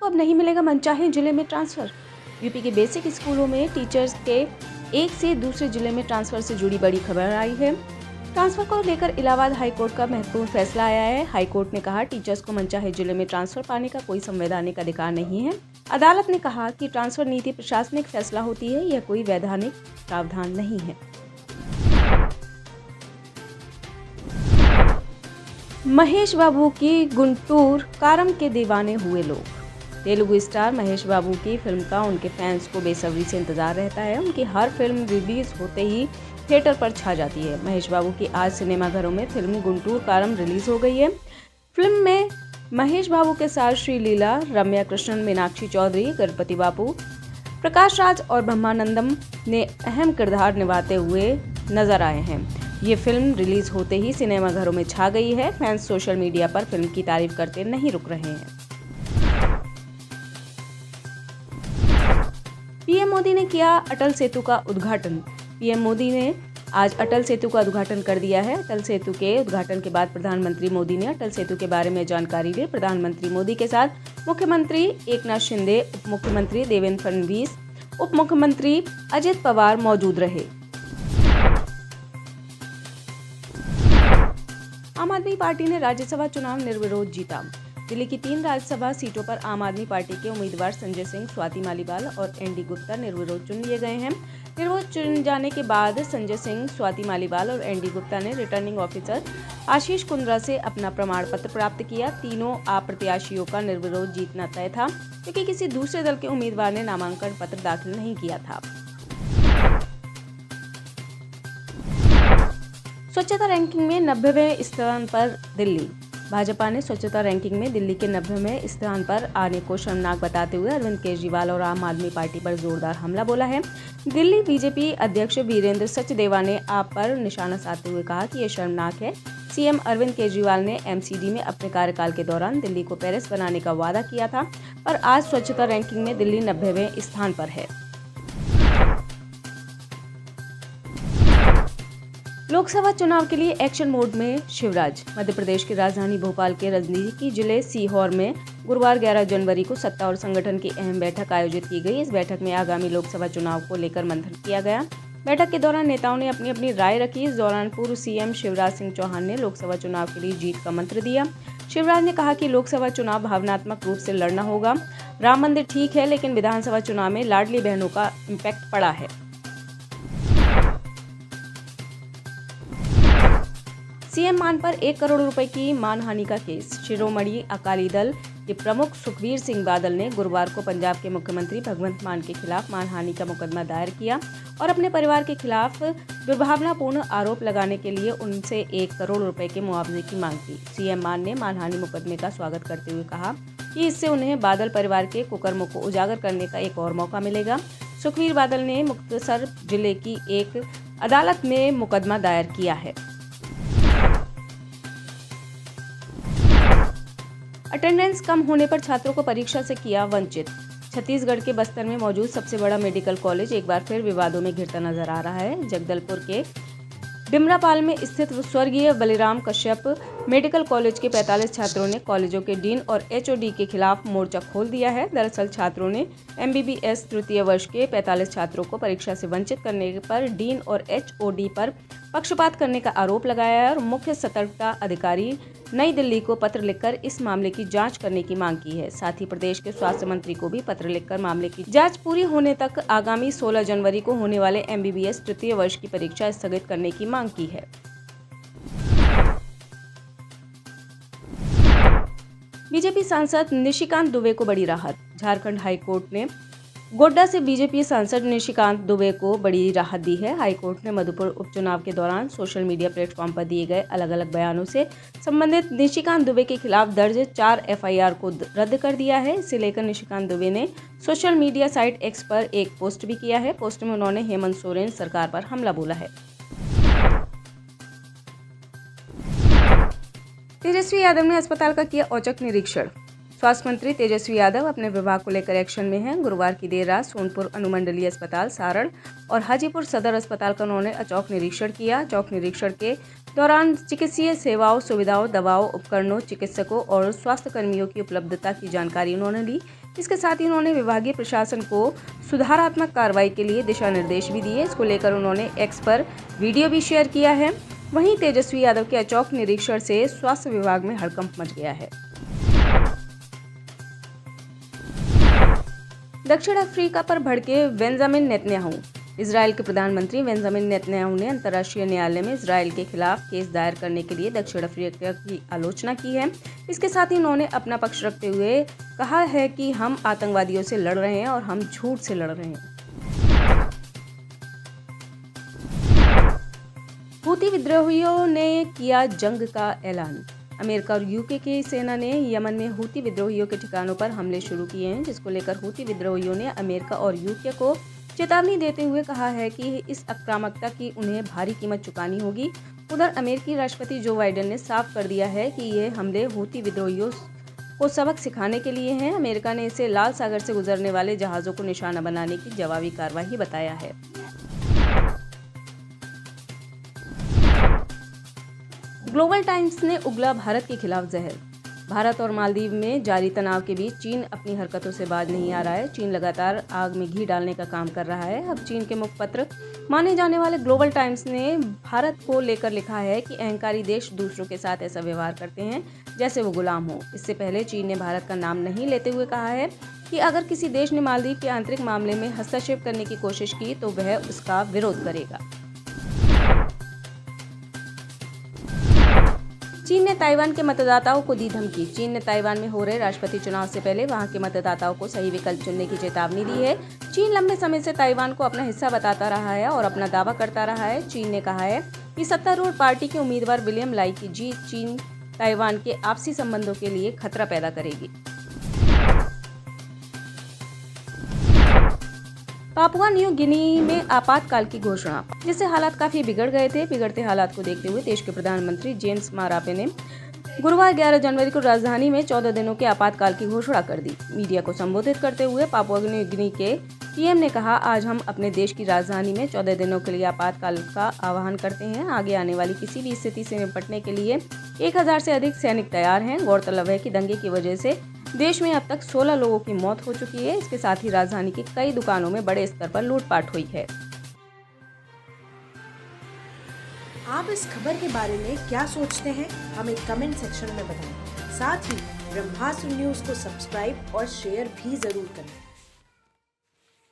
को अब नहीं मिलेगा मनचाहे जिले में ट्रांसफर। यूपी के बेसिक स्कूलों में टीचर्स के एक से दूसरे जिले में ट्रांसफर से जुड़ी बड़ी खबर आई है। ट्रांसफर को लेकर इलाहाबाद हाईकोर्ट का महत्वपूर्ण फैसला आया है। हाईकोर्ट ने कहा, टीचर्स को मनचाहे जिले में ट्रांसफर पाने का कोई संवैधानिक अधिकार नहीं है। अदालत ने कहा कि ट्रांसफर नीति प्रशासनिक फैसला होती है, यह कोई वैधानिक प्रावधान नहीं है। महेश बाबू की गुंटूर कारम के दीवाने हुए लोग। तेलुगु स्टार महेश बाबू की फिल्म का उनके फैंस को बेसब्री से इंतजार रहता है। उनकी हर फिल्म रिलीज होते ही थिएटर पर छा जाती है। महेश बाबू की आज सिनेमाघरों में फिल्म गुंटूर कारम रिलीज हो गई है। फिल्म में महेश बाबू के साथ श्रीलीला, रम्या कृष्णन, मीनाक्षी चौधरी, गणपति बापू, प्रकाश राज और ब्रह्मानंदम ने अहम किरदार निभाते हुए नजर आए हैं। ये फिल्म रिलीज होते ही सिनेमाघरों में छा गई है। फैंस सोशल मीडिया पर फिल्म की तारीफ करते नहीं रुक रहे हैं। पीएम मोदी ने किया अटल सेतु का उद्घाटन। पीएम मोदी ने आज अटल सेतु का उद्घाटन कर दिया है। अटल सेतु के उद्घाटन के बाद प्रधानमंत्री मोदी ने अटल सेतु के बारे में जानकारी दी। प्रधानमंत्री मोदी के साथ मुख्यमंत्री एकनाथ शिंदे, उप मुख्यमंत्री देवेंद्र फडणवीस, उप मुख्यमंत्री अजित पवार मौजूद रहे। आम आदमी पार्टी ने राज्यसभा चुनाव निर्विरोध जीता। दिल्ली की 3 राज्यसभा सीटों पर आम आदमी पार्टी के उम्मीदवार संजय सिंह, स्वाति मालीवाल और एनडी गुप्ता निर्विरोध चुन लिए गए हैं। निर्विरोध चुन जाने के बाद संजय सिंह, स्वाति मालीवाल और एनडी गुप्ता ने रिटर्निंग ऑफिसर आशीष कुंद्रा से अपना प्रमाण पत्र प्राप्त किया। तीनों प्रत्याशियों का निर्विरोध जीतना तय था, क्योंकि किसी दूसरे दल के उम्मीदवार ने नामांकन पत्र दाखिल नहीं किया था। स्वच्छता रैंकिंग में 90वें स्थान पर दिल्ली। भाजपा ने स्वच्छता रैंकिंग में दिल्ली के 90वें स्थान पर आने को शर्मनाक बताते हुए अरविंद केजरीवाल और आम आदमी पार्टी पर जोरदार हमला बोला है। दिल्ली बीजेपी अध्यक्ष वीरेंद्र सचदेवा ने आप पर निशाना साधते हुए कहा कि यह शर्मनाक है। सीएम अरविंद केजरीवाल ने एमसीडी में अपने कार्यकाल के दौरान दिल्ली को पेरिस बनाने का वादा किया था, पर आज स्वच्छता रैंकिंग में दिल्ली 90वें स्थान पर है। लोकसभा चुनाव के लिए एक्शन मोड में शिवराज। मध्य प्रदेश की राजधानी भोपाल के नजदीकी जिले सीहोर में गुरुवार 11 जनवरी को सत्ता और संगठन की अहम बैठक आयोजित की गई। इस बैठक में आगामी लोकसभा चुनाव को लेकर मंथन किया गया। बैठक के दौरान नेताओं ने अपनी अपनी राय रखी। इस दौरान पूर्व सीएम शिवराज सिंह चौहान ने लोकसभा चुनाव के लिए जीत का मंत्र दिया। शिवराज ने कहा कि लोकसभा चुनाव भावनात्मक रूप से लड़ना होगा। राम मंदिर ठीक है, लेकिन विधानसभा चुनाव में लाडली बहनों का इम्पैक्ट पड़ा है। सीएम मान पर 1 करोड़ रुपए की मानहानि का केस। शिरोमणि अकाली दल के प्रमुख सुखबीर सिंह बादल ने गुरुवार को पंजाब के मुख्यमंत्री भगवंत मान के खिलाफ मानहानि का मुकदमा दायर किया और अपने परिवार के खिलाफ दुर्भावनापूर्ण आरोप लगाने के लिए उनसे 1 करोड़ रुपए के मुआवजे की मांग की। सीएम मान ने मानहानि मुकदमे का स्वागत करते हुए कहा कि इससे उन्हें बादल परिवार के कुकर्मों को उजागर करने का एक और मौका मिलेगा। सुखबीर बादल ने मुक्तसर जिले की एक अदालत में मुकदमा दायर किया है। अटेंडेंस कम होने पर छात्रों को परीक्षा से किया वंचित। छत्तीसगढ़ के बस्तर में मौजूद सबसे बड़ा मेडिकल कॉलेज एक बार फिर विवादों में घिरता नजर आ रहा है। जगदलपुर के डिमरापाल में स्थित स्वर्गीय बलिराम कश्यप मेडिकल कॉलेज के 45 छात्रों ने कॉलेजों के डीन और एचओडी के खिलाफ मोर्चा खोल दिया है। दरअसल छात्रों ने एमबीबीएस तृतीय वर्ष के 45 छात्रों को परीक्षा से वंचित करने पर डीन और एचओडी पर पक्षपात करने का आरोप लगाया है और मुख्य सतर्कता अधिकारी नई दिल्ली को पत्र लिखकर इस मामले की जांच करने की मांग की है। साथ ही प्रदेश के स्वास्थ्य मंत्री को भी पत्र लिखकर मामले की जांच पूरी होने तक आगामी 16 जनवरी को होने वाले एमबीबीएस तृतीय वर्ष की परीक्षा स्थगित करने की मांग की है। बीजेपी सांसद निशिकांत दुबे को बड़ी राहत। झारखंड हाईकोर्ट ने गोड्डा से बीजेपी सांसद निशिकांत दुबे को बड़ी राहत दी है। हाईकोर्ट ने मधुपुर उपचुनाव के दौरान सोशल मीडिया प्लेटफॉर्म पर दिए गए अलग अलग बयानों से संबंधित निशिकांत दुबे के खिलाफ दर्ज 4 एफआईआर को रद्द कर दिया है। इसे लेकर निशिकांत दुबे ने सोशल मीडिया साइट एक्स पर एक पोस्ट भी किया है। पोस्ट में उन्होंने हेमंत सोरेन सरकार पर हमला बोला है। तेजस्वी यादव ने अस्पताल का किया औचक निरीक्षण। स्वास्थ्य मंत्री तेजस्वी यादव अपने विभाग को लेकर एक्शन में हैं। गुरुवार की देर रात सोनपुर अनुमंडलीय अस्पताल, सारण और हाजीपुर सदर अस्पताल का उन्होंने औचक निरीक्षण किया। औचक निरीक्षण के दौरान चिकित्सीय सेवाओं, सुविधाओं, दवाओं, उपकरणों, चिकित्सकों और स्वास्थ्य कर्मियों की उपलब्धता की जानकारी उन्होंने ली। इसके साथ ही उन्होंने विभागीय प्रशासन को सुधारात्मक कार्रवाई के लिए दिशा निर्देश भी दिए। इसको लेकर उन्होंने एक्स पर वीडियो भी शेयर किया है। वहीं तेजस्वी यादव के अचौक निरीक्षण से स्वास्थ्य विभाग में हड़कंप मच गया है। दक्षिण अफ्रीका पर भड़के बेंजामिन नेतन्याहू। इजरायल के प्रधानमंत्री बेंजामिन नेतन्याहू ने अंतर्राष्ट्रीय न्यायालय में इजरायल के खिलाफ केस दायर करने के लिए दक्षिण अफ्रीका की आलोचना की है। इसके साथ ही उन्होंने अपना पक्ष रखते हुए कहा है कि हम आतंकवादियों से लड़ रहे हैं और हम झूठ से लड़ रहे हैं। हूती विद्रोहियों ने किया जंग का ऐलान। अमेरिका और यूके की सेना ने यमन में हूती विद्रोहियों के ठिकानों पर हमले शुरू किए हैं, जिसको लेकर हूती विद्रोहियों ने अमेरिका और यूके को चेतावनी देते हुए कहा है कि इस आक्रामकता की उन्हें भारी कीमत चुकानी होगी। उधर अमेरिकी राष्ट्रपति जो बाइडेन ने साफ कर दिया है कि ये हमले हूती विद्रोहियों को सबक सिखाने के लिए हैं। अमेरिका ने इसे लाल सागर से गुजरने वाले जहाज़ों को निशाना बनाने की जवाबी कार्रवाई बताया है। ग्लोबल टाइम्स ने उगला भारत के खिलाफ जहर। भारत और मालदीव में जारी तनाव के बीच चीन अपनी हरकतों से बाज नहीं आ रहा है। चीन लगातार आग में घी डालने का काम कर रहा है। अब चीन के मुखपत्र माने जाने वाले ग्लोबल टाइम्स ने भारत को लेकर लिखा है कि अहंकारी देश दूसरों के साथ ऐसा व्यवहार करते हैं जैसे वो गुलाम हो। इससे पहले चीन ने भारत का नाम नहीं लेते हुए कहा है कि अगर किसी देश ने मालदीव के आंतरिक मामले में हस्तक्षेप करने की कोशिश की तो वह उसका विरोध करेगा। चीन ने ताइवान के मतदाताओं को दी धमकी। चीन ने ताइवान में हो रहे राष्ट्रपति चुनाव से पहले वहां के मतदाताओं को सही विकल्प चुनने की चेतावनी दी है। चीन लंबे समय से ताइवान को अपना हिस्सा बताता रहा है और अपना दावा करता रहा है। चीन ने कहा है कि सत्तारूढ़ पार्टी के उम्मीदवार विलियम लाई की जीत चीन ताइवान के आपसी संबंधों के लिए खतरा पैदा करेगी। पापुआ न्यू गिनी में आपातकाल की घोषणा, जिससे हालात काफी बिगड़ गए थे। बिगड़ते हालात को देखते हुए देश के प्रधानमंत्री जेम्स मारापे ने गुरुवार 11 जनवरी को राजधानी में 14 दिनों के आपातकाल की घोषणा कर दी। मीडिया को संबोधित करते हुए पापुआ न्यू गिनी के पीएम ने कहा, आज हम अपने देश की राजधानी में 14 दिनों के लिए आपातकाल का आह्वान करते हैं। आगे आने वाली किसी भी स्थिति से निपटने के लिए 1000 से अधिक सैनिक तैयार हैं। गौरतलब है कि दंगे की वजह से देश में अब तक 16 लोगों की मौत हो चुकी है। इसके साथ ही राजधानी की कई दुकानों में बड़े स्तर पर लूटपाट हुई है। आप इस खबर के बारे में क्या सोचते हैं, हमें कमेंट सेक्शन में बताएं। साथ ही ब्रह्मास्त्र न्यूज को सब्सक्राइब और शेयर भी जरूर करें।